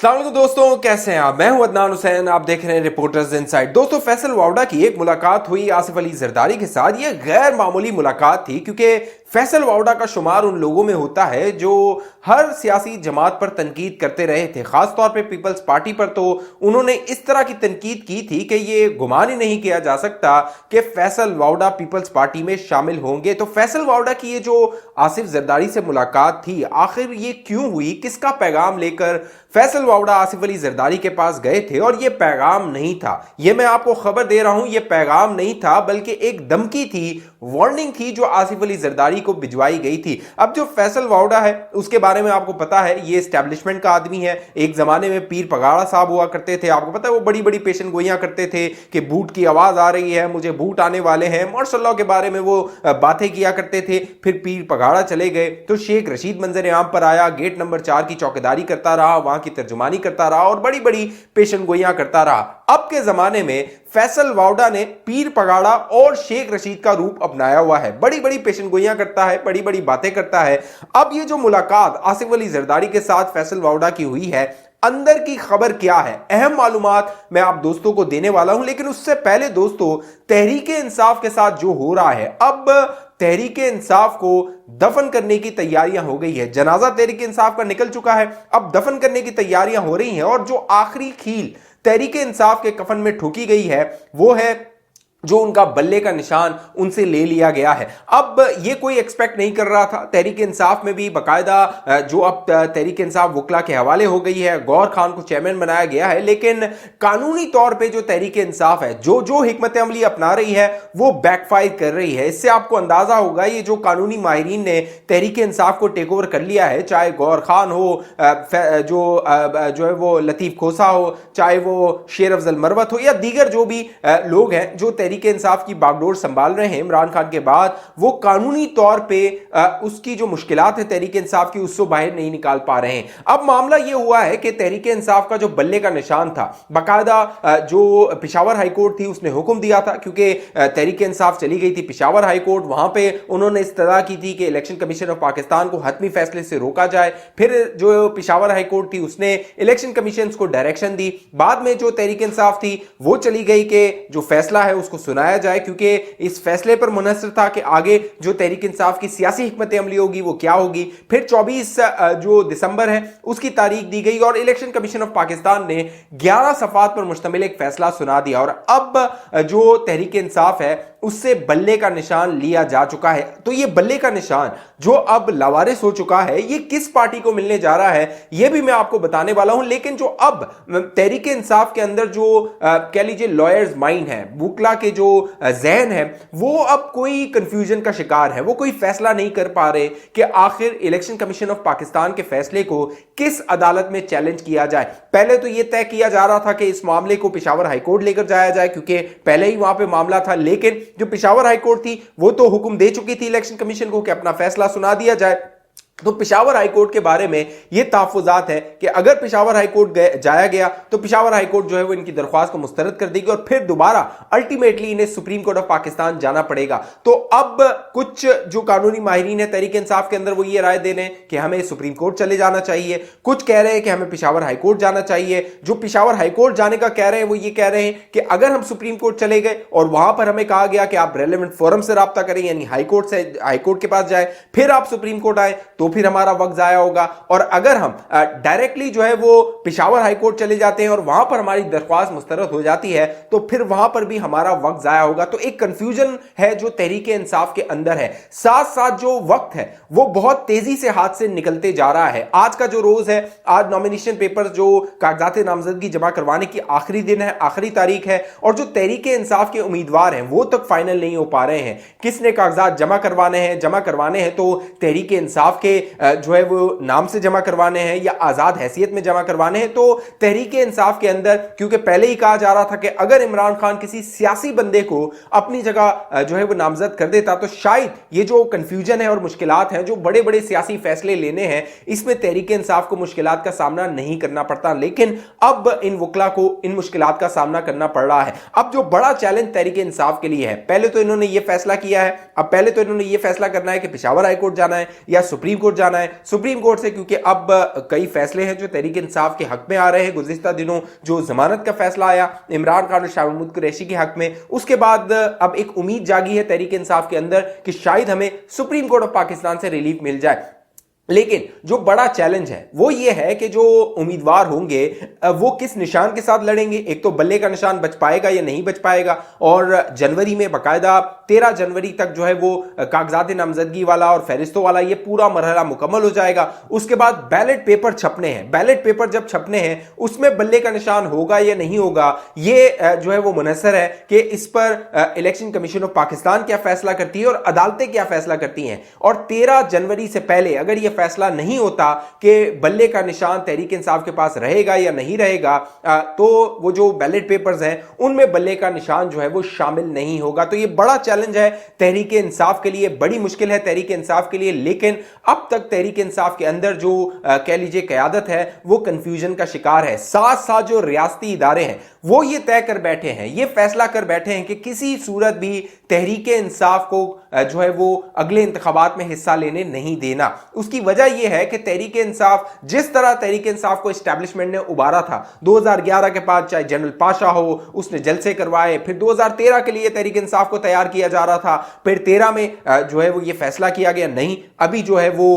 अस्सलाम वालेकुम दोस्तों, कैसे हैं आप? मैं हूं अदनान हुसैन, आप देख रहे हैं रिपोर्टर्स इनसाइड। दोस्तों, फैसल वावड़ा की एक मुलाकात हुई आसिफ अली जरदारी के साथ। ये गैर मामूली मुलाकात थी क्योंकि फैसल वावड़ा का शुमार उन लोगों में होता है जो हर सियासी जमात पर तनकीद करते रहे थे, खासतौर पे पीपल्स पार्टी पर। तो उन्होंने इस तरह की तनकीद की थी कि ये गुमान ही नहीं किया जा सकता कि फैसल वावड़ा पीपल्स पार्टी में शामिल होंगे। तो फैसल वावड़ा की ये जो आसिफ जरदारी से मुलाकात थी, आखिर ये क्यों हुई, किसका पैगाम लेकर फैसल वावड़ा आसिफ अली जरदारी के पास गए थे? और ये पैगाम नहीं था, ये मैं आपको खबर दे रहा हूं, ये पैगाम नहीं था बल्कि एक धमकी थी, वार्निंग थी जो आसिफ अली जरदारी को भिजवाई गई थी। अब जो फैसल वावड़ा है उसके बारे में आपको पता है, ये एस्टैब्लिशमेंट का आदमी है। एक जमाने में पीर पगाड़ा साहब हुआ करते थे, आपको पता है, वो बड़ी बड़ी पेशन गोइयां करते थे कि बूट की आवाज आ रही है, मुझे बूट आने वाले हैं, माशाल्लाह के बारे में वो बातें किया करते थे। फिर पीर पगाड़ा चले गए तो शेख रशीद मंजर आम पर आया, गेट नंबर 4 की चौकीदारी करता रहा, वहां की तर्जुमानी करता रहा और बड़ी बड़ी पेशन गोइयां करता रहा। अब के जमाने में फैसल वावड़ा ने पीर पगाड़ा और शेख रशीद का रूप अपनाया हुआ है, बड़ी बड़ी पेशन गोइयां करता है, बड़ी बड़ी बातें करता है। अब ये जो मुलाकात आसिफ अली जरदारी के साथ फैसल वावड़ा की हुई है, अंदर की खबर क्या है, अहम मालूमात मैं आप दोस्तों को देने वाला हूं। लेकिन उससे पहले दोस्तों, तहरीके इंसाफ के साथ जो हो रहा है, अब तहरीके इंसाफ को दफन करने की तैयारियां हो गई है। जनाजा तहरीके इंसाफ का निकल चुका है, अब दफन करने की तैयारियां हो रही हैं और जो आखिरी खील तहरीके इंसाफ के कफन में ठोकी गई है वो है जो उनका बल्ले का निशान उनसे ले लिया गया है। अब ये कोई एक्सपेक्ट नहीं कर रहा था। तहरीक इंसाफ में भी बाकायदा जो अब तहरीक इंसाफ वकला के हवाले हो गई है, गौर खान को चेयरमैन बनाया गया है, लेकिन कानूनी तौर पे जो तहरीक इंसाफ है, जो जो हिकमत अमली अपना रही है वो बैकफायर कर रही है। इससे आपको अंदाजा होगा, ये जो कानूनी माहिरीन ने तहरीक इंसाफ को टेक ओवर कर लिया है, चाहे गौर खान हो, जो है वो लतीफ खोसा हो, चाहे वो शेर अफजल मरवत हो, या दीगर जो भी लोग हैं जो तहरीक इंसाफ की बागडोर संभाल रहे हैं इमरान खान के बाद, वो कानूनी तौर पे उसकी जो मुश्किलात है तहरीक इंसाफ की, उससे बाहर नहीं निकाल पा रहे हैं। अब मामला ये हुआ है कि तहरीक इंसाफ का जो बल्ले का निशान था, बाकायदा जो पिशावर हाईकोर्ट थी उसने हुक्म दिया था, क्योंकि तहरीक इंसाफ चली गई थी पिशावर हाईकोर्ट, वहां पे उन्होंने इस्तदा की थी कि इलेक्शन कमीशन ऑफ पाकिस्तान को हतमी फैसले से रोका जाए। फिर जो पिशावर हाईकोर्ट थी उसने इलेक्शन कमीशन को डायरेक्शन दी। बाद में जो तहरीक इंसाफ थी वो चली गई कि जो फैसला है उसको सुनाया जाए, क्योंकि इस फैसले पर मुनहसर था कि आगे जो तहरीक इंसाफ की सियासी हिकमत अमली होगी वो क्या होगी। फिर 24 जो दिसंबर है उसकी तारीख दी गई और इलेक्शन कमीशन ऑफ पाकिस्तान ने 11 सफात पर मुश्तमिल एक फैसला सुना दिया। और अब जो तहरीक इंसाफ है उससे बल्ले का निशान लिया जा चुका है। तो ये बल्ले का निशान जो अब लावारिस हो चुका है, ये किस पार्टी को मिलने जा रहा है ये भी मैं आपको बताने वाला हूं। लेकिन जो अब तहरीक इंसाफ के अंदर जो कह लीजिए लॉयर्स माइंड है, वकला के जो जहन है, वो अब कोई कंफ्यूजन का शिकार है। वो कोई फैसला नहीं कर पा रहे कि आखिर इलेक्शन कमीशन ऑफ पाकिस्तान के फैसले को किस अदालत में चैलेंज किया जाए। पहले तो यह तय किया जा रहा था कि इस मामले को पिशावर हाईकोर्ट लेकर जाया जाए, क्योंकि पहले ही वहां पे मामला था। लेकिन जो पिशावर हाईकोर्ट थी वो तो हुक्म दे चुकी थी इलेक्शन कमीशन को कि अपना फैसला सुना दिया जाए। तो पिशावर हाईकोर्ट के बारे में ये तहफ़्फ़ुज़ात है कि अगर पिशावर हाईकोर्ट जाया गया तो पिशावर हाईकोर्ट जो है वो इनकी दरख्वास्त को मुस्तरद कर देगी और फिर दोबारा अल्टीमेटली इन्हें सुप्रीम कोर्ट ऑफ पाकिस्तान जाना पड़ेगा। तो अब कुछ जो कानूनी माहिरीन है तहरीक इंसाफ के अंदर वो ये राय दे रहे हैं कि हमें सुप्रीम कोर्ट चले जाना चाहिए, कुछ कह रहे हैं कि हमें पिशावर हाईकोर्ट जाना चाहिए। जो पिशावर हाईकोर्ट जाने का कह रहे हैं वो ये कह रहे हैं कि अगर हम सुप्रीम कोर्ट चले गए और वहां पर हमें कहा गया कि आप रेलेवेंट फोरम से राब्ता करें, यानी हाईकोर्ट के पास जाए, फिर आप सुप्रीम कोर्ट आए, तो फिर हमारा वक्त जाया होगा। और अगर हम डायरेक्टली जो है वो पिशावर हाईकोर्ट चले जाते हैं और वहां पर हमारी दरख्वास्त मुस्तरद हो जाती है तो फिर वहां पर भी हमारा वक्त जाया होगा। तो एक कंफ्यूजन है जो तहरीक इंसाफ के अंदर है। साथ साथ जो वक्त है वो बहुत तेजी से हाथ से निकलते जा रहा है। आज का जो रोज है, आज नॉमिनेशन पेपर जो कागजात नामजदगी जमा करवाने की आखिरी दिन है, आखिरी तारीख है, और जो तहरीक इंसाफ के उम्मीदवार हैं वो तक फाइनल नहीं हो पा रहे हैं। किसने कागजात जमा करवाने हैं तो तहरीक इंसाफ के जो है वो नाम से जमा करवाने हैं या आजाद हैसियत में जमा करवाने हैं। तो तहरीक इंसाफ के अंदर, क्योंकि पहले ही कहा जा रहा था कि अगर इमरान खान किसी सियासी बंदे को अपनी जगह जो है वो नामजद कर देता तो शायद ये जो कंफ्यूजन है और मुश्किलात हैं, जो बड़े बड़े सियासी फैसले लेने हैं, इसमें तहरीक इंसाफ को मुश्किलात का सामना नहीं करना पड़ता। लेकिन अब इन वकला को इन मुश्किलात का सामना करना पड़ रहा है। अब जो बड़ा चैलेंज तहरीक इंसाफ के लिए है, पहले तो इन्होंने ये फैसला किया है, अब पहले तो इन्होंने ये फैसला करना है कि पिशावर हाईकोर्ट जाना है या सुप्रीम कोर्ट जाना है। सुप्रीम कोर्ट से क्योंकि अब कई फैसले हैं जो तहरीक इंसाफ के हक में आ रहे हैं। गुज़िश्ता दिनों जो जमानत का फैसला आया इमरान खान और शाह महमूद कुरैशी के हक में, उसके बाद अब एक उम्मीद जागी है तहरीक इंसाफ के अंदर कि शायद हमें सुप्रीम कोर्ट ऑफ पाकिस्तान से रिलीफ मिल जाए। लेकिन जो बड़ा चैलेंज है वो ये है कि जो उम्मीदवार होंगे वो किस निशान के साथ लड़ेंगे। एक तो बल्ले का निशान बच पाएगा या नहीं बच पाएगा, और जनवरी में बाकायदा 13 जनवरी तक जो है वो कागजात नामजदगी वाला और फहरिस्तों वाला ये पूरा मरहला मुकम्मल हो जाएगा। उसके बाद बैलेट पेपर छपने हैं। बैलेट पेपर जब छपने हैं उसमें बल्ले का निशान होगा या नहीं होगा, ये जो है वो मुनहसर है कि इस पर इलेक्शन कमीशन ऑफ पाकिस्तान क्या फैसला करती है और अदालतें क्या फैसला करती हैं। और 13 जनवरी से पहले अगर ये फैसला नहीं होता कि बल्ले का निशान तहरीक इंसाफ के पास रहेगा या नहीं रहेगा, तो वो जो बैलेट पेपर्स हैं उनमें बल्ले का निशान जो है वो शामिल नहीं होगा। तो ये बड़ा चैलेंज है तहरीक इंसाफ के लिए, बड़ी मुश्किल है तहरीक इंसाफ के लिए। लेकिन अब तक तहरीक इंसाफ के अंदर जो कह लीजिए क़यादत है वो कंफ्यूजन का शिकार है। साथ साथ जो रियासती इदारे हैं वो ये तय कर बैठे हैं, ये फैसला कर बैठे हैं कि किसी सूरत भी तहरीक इंसाफ को जो है वो अगले इंतखाबात में हिस्सा लेने नहीं देना। उसकी वजह यह है कि तहरीक इंसाफ, जिस तरह तहरीक इंसाफ को एस्टैब्लिशमेंट ने उबारा था 2011 के बाद, चाहे जनरल पाशा हो उसने जलसे करवाए, फिर 2013 के लिए तहरीक इंसाफ को तैयार किया जा रहा था, फिर 13 में जो है वो ये फैसला किया गया नहीं अभी जो है वो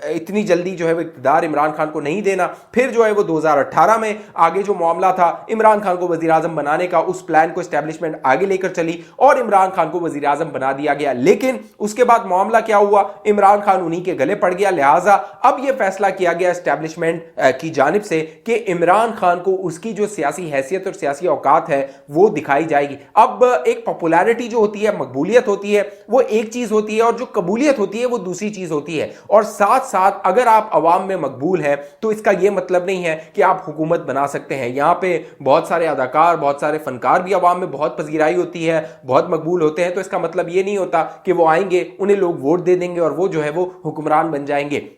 इतनी जल्दी जो है वो इक़्तिदार इमरान खान को नहीं देना। फिर जो है वो 2018 में आगे जो मामला था इमरान खान को वज़ीर आज़म बनाने का, उस प्लान को एस्टैब्लिशमेंट आगे लेकर चली और इमरान खान को वज़ीर आज़म बना दिया गया। लेकिन उसके बाद मामला क्या हुआ, इमरान खान उन्हीं के गले पड़ गया। लिहाजा अब यह फैसला किया गया एस्टैब्लिशमेंट की जानिब से कि इमरान खान को उसकी जो सियासी हैसियत और सियासी औकात है वो दिखाई जाएगी। अब एक पॉपुलैरिटी जो होती है, मकबूलियत होती है, वो एक चीज होती है और जो कबूलियत होती है वो दूसरी चीज होती है। और साथ साथ अगर आप अवाम में मकबूल हैं तो इसका यह मतलब नहीं है कि आप हुकूमत बना सकते हैं। यहां पे बहुत सारे अदाकार, बहुत सारे फनकार भी अवाम में बहुत पजीराई होती है, बहुत मकबूल होते हैं, तो इसका मतलब ये नहीं होता कि वो आएंगे, उन्हें लोग वोट दे देंगे और वो जो है वो हुक्मरान बन जाएंगे।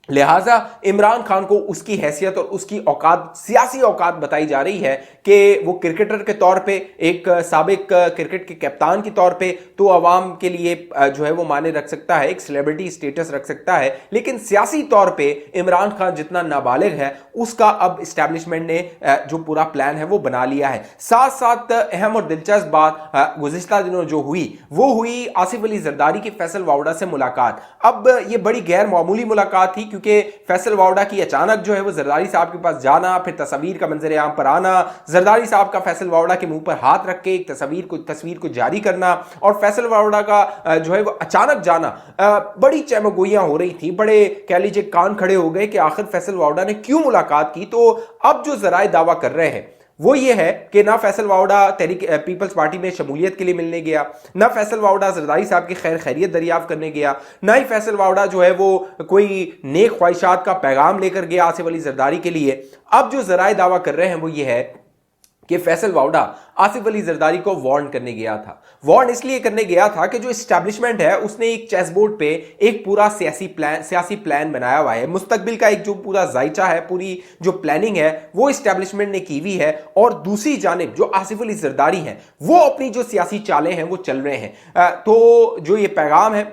लिहाजा इमरान खान को उसकी हैसियत और उसकी औकात, सियासी औकात बताई जा रही है कि वो क्रिकेटर के तौर पे, एक साबिक क्रिकेट के कप्तान के तौर पे तो अवाम के लिए जो है वो माने रख सकता है, एक सेलिब्रिटी स्टेटस रख सकता है। लेकिन सियासी तौर पे इमरान खान जितना नाबालिग है उसका अब इस्टेब्लिशमेंट ने जो पूरा प्लान है वो बना लिया है। साथ साथ अहम और दिलचस्प बात गुज़िश्ता दिनों जो हुई वो हुई आसिफ अली जरदारी की फैसल वावड़ा से मुलाकात। अब ये बड़ी गैर मामूली मुलाकात थी क्योंकि फैसल वावड़ा की अचानक जो है वो जरदारी साहब के पास जाना, फिर तस्वीर का मंजर आम पर आना, जरदारी साहब का फैसल वावड़ा के मुंह पर हाथ रख के एक तस्वीर को जारी करना और फैसल वावड़ा का जो है वो अचानक जाना, बड़ी चहमगोइयां हो रही थी, बड़े कह लीजिए कान खड़े हो गए कि आखिर फैसल वावड़ा ने क्यों मुलाकात की। तो अब जो जराए दावा कर रहे हैं वो ये है कि ना फैसल वावड़ा तहरीक पीपल्स पार्टी में शमूलियत के लिए मिलने गया, ना फैसल वावड़ा जरदारी साहब की खैरियत दरियाफ्त करने गया, ना ही फैसल वावड़ा जो है वो कोई नेक ख्वाहिशात का पैगाम लेकर गया आसिफ अली जरदारी के लिए। अब जो जराए दावा कर रहे हैं वो ये है कि फैसल वावड़ा आसिफ अली जरदारी को वार्न करने गया था। वार्न इसलिए करने गया था कि जो एस्टैब्लिशमेंट है उसने एक चेस बोर्ड पे एक पूरा सियासी प्लान बनाया हुआ है। मुस्तकबिल का एक जो पूरा जायचा है, पूरी जो प्लानिंग है वो एस्टैब्लिशमेंट ने की हुई है। और दूसरी जानिब जो आसिफ अली जरदारी हैं वो अपनी जो सियासी चालें हैं वो चल रहे हैं। तो जो ये पैगाम है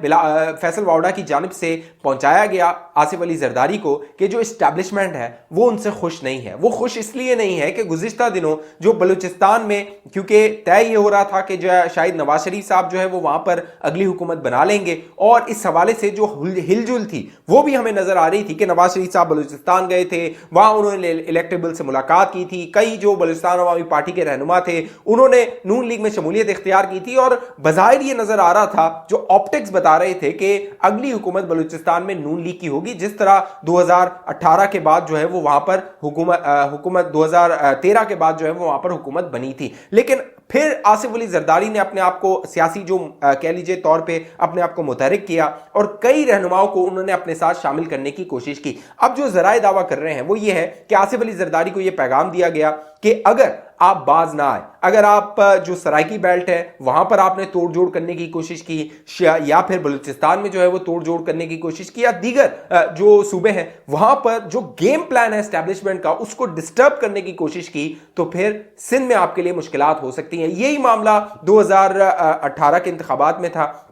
फैसल वावड़ा की जानिब से पहुंचाया गया आसिफ अली जरदारी को कि जो एस्टैब्लिशमेंट है वो उनसे खुश नहीं है। वो खुश इसलिए नहीं है कि गुज़िश्ता दिनों जो बलूचिस्तान में, क्योंकि तय ये हो रहा था कि जो शायद नवाज शरीफ साहब जो है वो वहां पर अगली हुकूमत बना लेंगे, और इस हवाले से जो हिलजुल थी वो भी हमें नजर आ रही थी कि नवाज शरीफ साहब बलूचिस्तान गए थे, वहां उन्होंने इलेक्टेबल से मुलाकात की थी, कई जो बलूचिस्तान अवामी पार्टी के रहनुमा थे उन्होंने नून लीग में शमूलियत इख्तियार की थी। और बज़ाहिर ये नजर आ रहा था, जो ऑप्टिक्स बता रहे थे कि अगली हुकूमत बलूचिस्तान में नून लीग की होगी, जिस तरह 2018 के बाद जो है वो वहां पर हुकूमत 2013 के बाद जो है वो वहां पर हुकूमत बनी थी। लेकिन फिर आसिफ अली जरदारी ने अपने आप को सियासी जो कह लीजिए तौर पे अपने आप को मुतहरिक किया और कई रहनुमाओं को उन्होंने अपने साथ शामिल करने की कोशिश की। अब जो जराए दावा कर रहे हैं वो ये है कि आसिफ अली जरदारी को यह पैगाम दिया गया कि अगर आप बाज ना आए, अगर आप जो सराइकी बेल्ट है वहां पर आपने तोड़ जोड़ करने की कोशिश की, या फिर बलूचिस्तान में जो है वो तोड़ जोड़ करने की कोशिश की, या दीगर जो सूबे हैं वहां पर जो गेम प्लान है एस्टैब्लिशमेंट का उसको डिस्टर्ब करने की कोशिश की, तो फिर सिंध में आपके लिए मुश्किलात हो सकती हैं। यही मामला 2018 के इंतखाबात में था।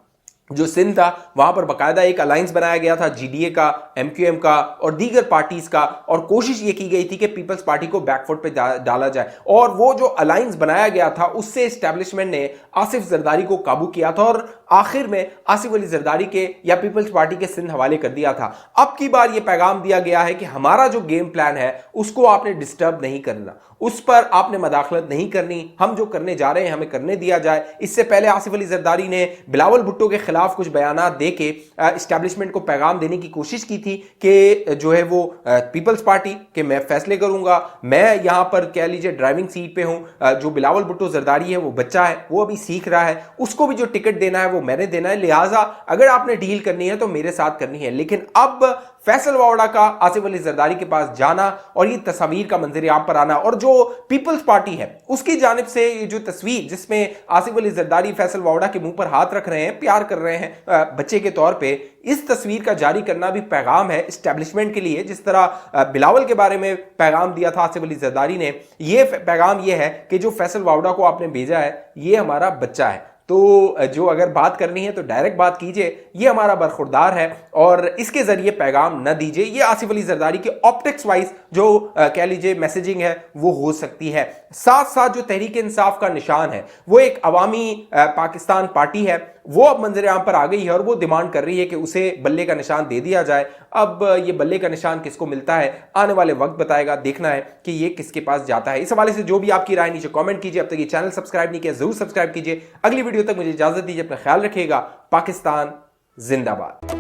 जो सिंध था वहां पर बाकायदा एक अलायंस बनाया गया था GDA का, MQM का और दीगर पार्टीज का, और कोशिश ये की गई थी कि पीपल्स पार्टी को बैकफुट पे डाला जाए। और वो जो अलायंस बनाया गया था उससे एस्टेब्लिशमेंट ने आसिफ जरदारी को काबू किया था और आखिर में आसिफ अली जरदारी के या पीपल्स पार्टी के सिंध हवाले कर दिया था। अब की बार ये पैगाम दिया गया है कि हमारा जो गेम प्लान है उसको आपने डिस्टर्ब नहीं करना, उस पर आपने मदाखलत नहीं करनी, हम जो करने जा रहे हैं हमें करने दिया जाए। इससे पहले आसिफ अली जरदारी ने बिलावल भुट्टो के खिलाफ कुछ बयानात दे के एस्टैब्लिशमेंट को पैगाम देने की कोशिश की थी कि जो है वो पीपल्स पार्टी के मैं फैसले करूंगा, मैं यहां पर कह लीजिए ड्राइविंग सीट पे हूं, जो बिलावल भुट्टो जरदारी है वो बच्चा है, वो अभी सीख रहा है, उसको भी जो टिकट देना है वो मैंने देना है, लिहाजा अगर आपने डील करनी है तो मेरे साथ करनी है। लेकिन अब फैसल वावड़ा का आसिफ अली जरदारी के पास जाना और ये तस्वीर का मंजर आम पर आना, और जो पीपल्स पार्टी है उसकी जानिब से ये जो तस्वीर जिसमें आसिफ अली जरदारी फैसल वावड़ा के मुंह पर हाथ रख रहे हैं, प्यार कर रहे हैं बच्चे के तौर पे, इस तस्वीर का जारी करना भी पैगाम है एस्टेब्लिशमेंट के लिए। जिस तरह बिलावल के बारे में पैगाम दिया था आसिफ अली जरदारी ने, ये पैगाम ये है कि जो फैसल वावड़ा को आपने भेजा है ये हमारा बच्चा है, तो जो अगर बात करनी है तो डायरेक्ट बात कीजिए, ये हमारा बरखुरदार है और इसके जरिए पैगाम न दीजिए। ये आसिफ अली जरदारी के ऑप्टिक्स वाइज जो कह लीजिए मैसेजिंग है वो हो सकती है। साथ साथ जो तहरीक इंसाफ का निशान है वो एक अवामी पाकिस्तान पार्टी है, वो अब मंजर आम पर आ गई है और वो डिमांड कर रही है कि उसे बल्ले का निशान दे दिया जाए। अब ये बल्ले का निशान किसको मिलता है आने वाले वक्त बताएगा, देखना है कि ये किसके पास जाता है। इस हवाले से जो भी आपकी राय नीचे कमेंट कीजिए। अब तक ये चैनल सब्सक्राइब नहीं किया जरूर सब्सक्राइब कीजिए। अगली वीडियो तक मुझे इजाजत दीजिए, अपना ख्याल रखिएगा। पाकिस्तान जिंदाबाद।